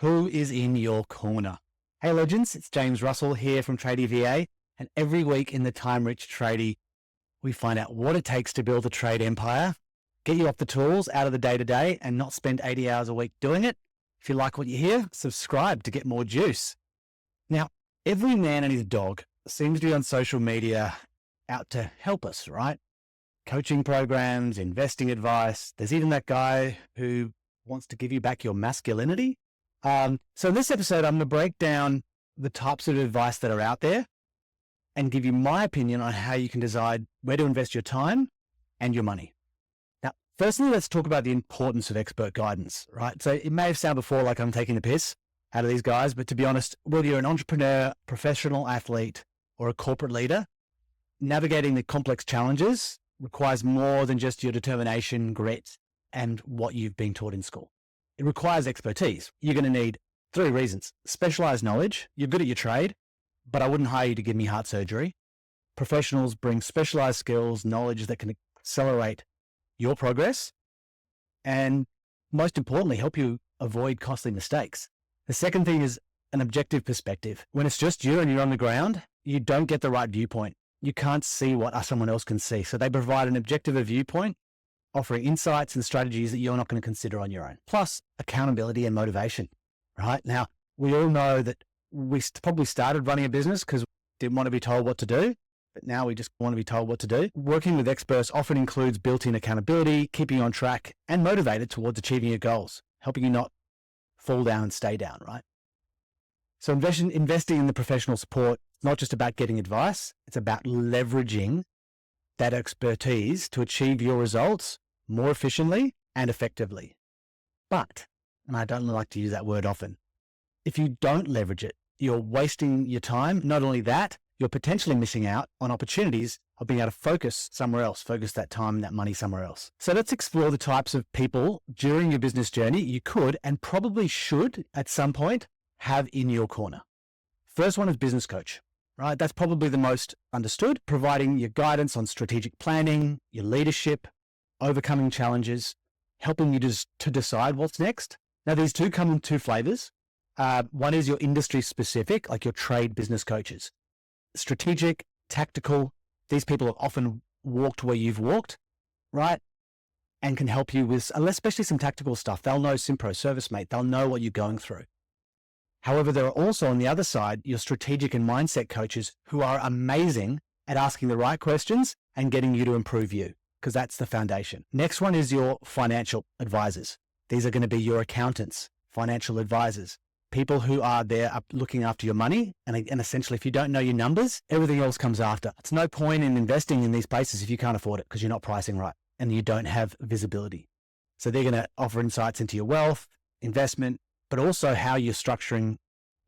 Who is in your corner? Hey legends, it's James Russell here from Tradie VA, and every week in the Time Rich Tradie, we find out what it takes to build a trade empire, get you off the tools, out of the day-to-day, and not spend 80 hours a week doing it. If you like what you hear, subscribe to get more juice. Now, every man and his dog seems to be on social media out to help us, right? Coaching programs, investing advice. There's even that guy who wants to give you back your masculinity. So in this episode, I'm going to break down the types of advice that are out there and give you my opinion on how you can decide where to invest your time and your money. Now, firstly, let's talk about the importance of expert guidance, right? So it may have sounded before like I'm taking the piss out of these guys, but to be honest, whether you're an entrepreneur, professional athlete, or a corporate leader, navigating the complex challenges requires more than just your determination, grit, and what you've been taught in school. It requires expertise. You're going to need 3 reasons. Specialized knowledge. You're good at your trade, but I wouldn't hire you to give me heart surgery. Professionals bring specialized skills, knowledge that can accelerate your progress, and most importantly, help you avoid costly mistakes. The second thing is an objective perspective. When it's just you and you're on the ground, you don't get the right viewpoint. You can't see what someone else can see. So they provide an objective viewpoint, offering insights and strategies that you're not going to consider on your own. Plus accountability and motivation, right? Now, we all know that we probably started running a business because we didn't want to be told what to do, but now we just want to be told what to do. Working with experts often includes built-in accountability, keeping you on track and motivated towards achieving your goals, helping you not fall down and stay down, right? So investing in the professional support, it's not just about getting advice, it's about leveraging that expertise to achieve your results more efficiently and effectively. But, and I don't like to use that word often, if you don't leverage it, you're wasting your time. Not only that, you're potentially missing out on opportunities of being able to focus somewhere else, focus that time and that money somewhere else. So let's explore the types of people during your business journey you could and probably should at some point have in your corner. First one is business coach, right? That's probably the most understood, providing your guidance on strategic planning, your leadership, overcoming challenges, helping you to decide what's next. Now, these two come in 2 flavors. One is your industry specific, like your trade business coaches. Strategic, tactical, these people have often walked where you've walked, right? And can help you with, especially some tactical stuff. They'll know Simpro, ServiceMate. They'll know what you're going through. However, there are also on the other side, your strategic and mindset coaches who are amazing at asking the right questions and getting you to improve you, because that's the foundation. Next one is your financial advisors. These are going to be your accountants, financial advisors, people who are there looking after your money. And essentially, if you don't know your numbers, everything else comes after. It's no point in investing in these places if you can't afford it because you're not pricing right and you don't have visibility. So they're going to offer insights into your wealth, investment, but also how you're structuring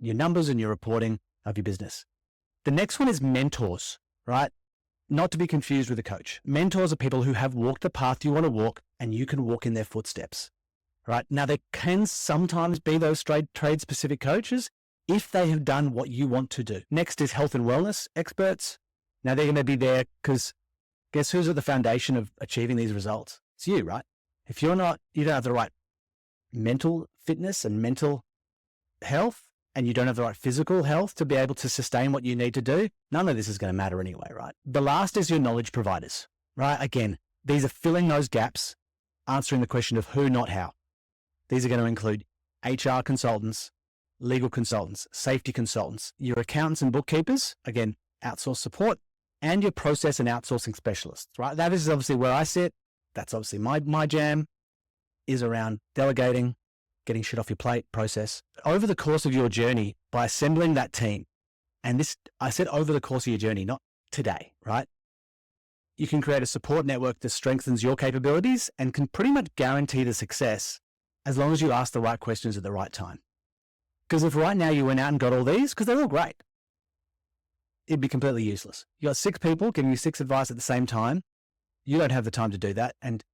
your numbers and your reporting of your business. The next one is mentors, right? Not to be confused with a coach. Mentors are people who have walked the path you want to walk and you can walk in their footsteps, right? Now, there can sometimes be those trade-specific coaches if they have done what you want to do. Next is health and wellness experts. Now, they're going to be there because guess who's at the foundation of achieving these results? It's you, right? If you don't have the right mental fitness and mental health, and you don't have the right physical health to be able to sustain what you need to do, none of this is going to matter anyway, right? The last is your knowledge providers, right? Again, these are filling those gaps, answering the question of who, not how. These are going to include HR consultants, legal consultants, safety consultants, your accountants and bookkeepers, again, outsource support, and your process and outsourcing specialists, right? That is obviously where I sit. That's obviously my jam is around delegating, getting shit off your plate process. Over the course of your journey, by assembling that team, and this, I said over the course of your journey, not today, right? You can create a support network that strengthens your capabilities and can pretty much guarantee the success as long as you ask the right questions at the right time. Because if right now you went out and got all these, because they're all great, it'd be completely useless. You got 6 people giving you 6 advice at the same time. You don't have the time to do that. And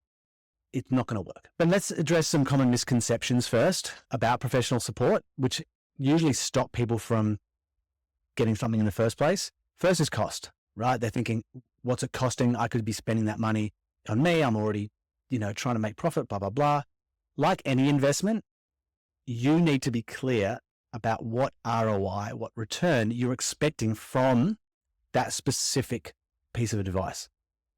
it's not going to work. But let's address some common misconceptions first about professional support, which usually stop people from getting something in the first place. First is cost, right? They're thinking, what's it costing? I could be spending that money on me. I'm already, trying to make profit, blah, blah, blah. Like any investment, you need to be clear about what ROI, what return you're expecting from that specific piece of advice,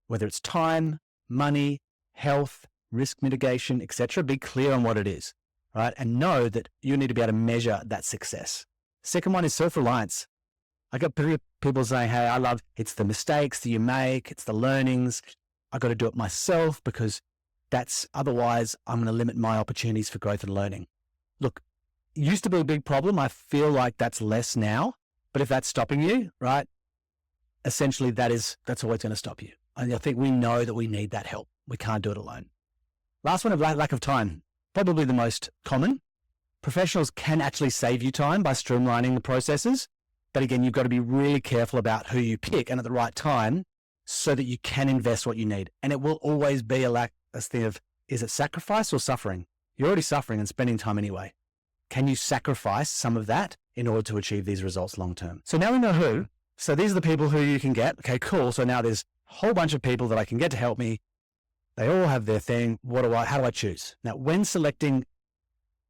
whether it's time, money, health, risk mitigation, etc. Be clear on what it is, right? And know that you need to be able to measure that success. Second one is self-reliance. I got people saying, hey, it's the mistakes that you make, it's the learnings. I got to do it myself because otherwise I'm going to limit my opportunities for growth and learning. Look, it used to be a big problem. I feel like that's less now, but if that's stopping you, right? Essentially that's always going to stop you. And I think we know that we need that help. We can't do it alone. Last one, lack of time, probably the most common. Professionals can actually save you time by streamlining the processes. But again, you've got to be really careful about who you pick and at the right time so that you can invest what you need. And it will always be a thing of, is it sacrifice or suffering? You're already suffering and spending time anyway. Can you sacrifice some of that in order to achieve these results long term? So now we know who. So these are the people who you can get. Okay, cool. So now there's a whole bunch of people that I can get to help me. They all have their thing. How do I choose? Now, when selecting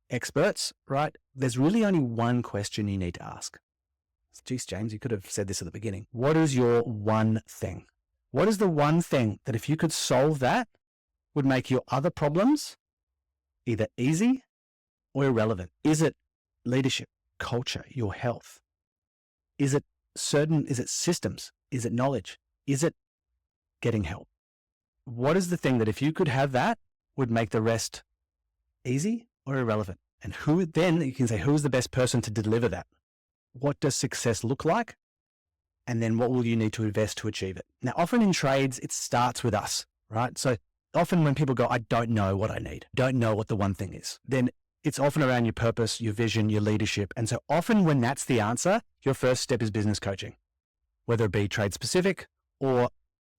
experts, right, there's really only one question you need to ask. Geez, James, you could have said this at the beginning. What is your one thing? What is the one thing that if you could solve that would make your other problems either easy or irrelevant? Is it leadership, culture, your health? Is it systems? Is it knowledge? Is it getting help? What is the thing that if you could have that would make the rest easy or irrelevant? And then you can say, who is the best person to deliver that? What does success look like? And then what will you need to invest to achieve it? Now, often in trades, it starts with us, right? So often when people go, I don't know what I need, don't know what the one thing is, then it's often around your purpose, your vision, your leadership. And so often when that's the answer, your first step is business coaching, whether it be trade specific or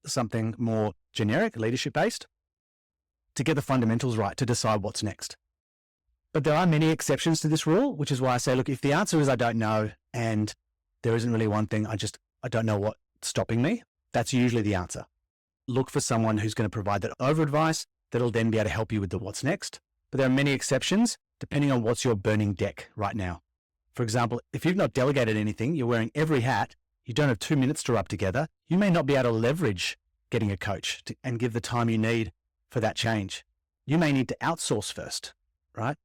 something more generic, leadership based, to get the fundamentals right, to decide what's next. But there are many exceptions to this rule, which is why I say, look, if the answer is I don't know, and there isn't really one thing, I don't know what's stopping me, that's usually the answer. Look for someone who's going to provide that over advice that'll then be able to help you with the what's next. But there are many exceptions depending on what's your burning deck right now. For example, if you've not delegated anything, you're wearing every hat, you don't have 2 minutes to rub together, you may not be able to leverage getting a coach and give the time you need for that change. You may need to outsource first, right?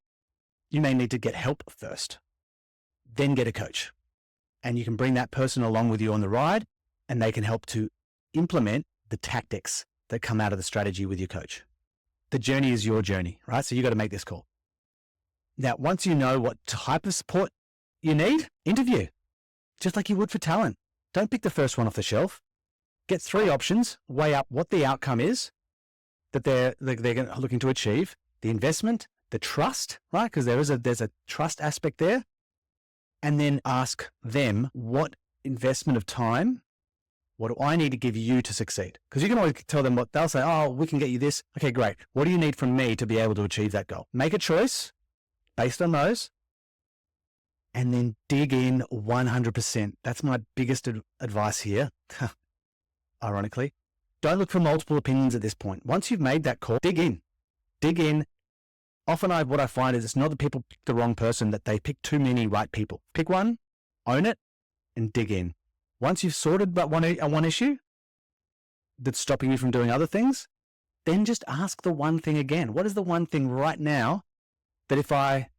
You may need to get help first, then get a coach. And you can bring that person along with you on the ride, and they can help to implement the tactics that come out of the strategy with your coach. The journey is your journey, right? So you got to make this call. Now, once you know what type of support you need, interview, just like you would for talent. Don't pick the first one off the shelf. Get 3 options, weigh up what the outcome is that they're looking to achieve, the investment, the trust, right? Because there's a trust aspect there. And then ask them, what investment of time, what do I need to give you to succeed? Because you can always tell them what they'll say, oh, we can get you this. Okay, great. What do you need from me to be able to achieve that goal? Make a choice based on those and then dig in 100%. That's my biggest advice here. Ironically, don't look for multiple opinions at this point. Once you've made that call, dig in. Often what I find is it's not that people pick the wrong person, that they pick too many right people. Pick one, own it, and dig in. Once you've sorted about one issue that's stopping you from doing other things, then just ask the one thing again. What is the one thing right now that if I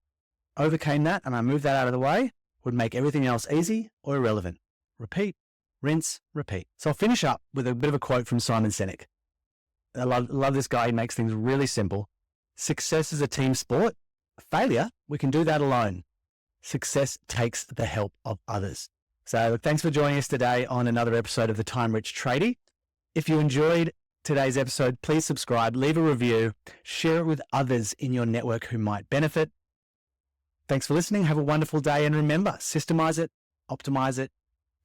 overcame that and I moved that out of the way would make everything else easy or irrelevant? Repeat, rinse, repeat. So I'll finish up with a bit of a quote from Simon Sinek. I love this guy. He makes things really simple. Success is a team sport. Failure, we can do that alone. Success takes the help of others. So thanks for joining us today on another episode of the Time Rich Tradie. If you enjoyed today's episode, please subscribe, leave a review, share it with others in your network who might benefit. Thanks for listening. Have a wonderful day. And remember, systemize it, optimize it,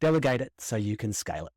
delegate it so you can scale it.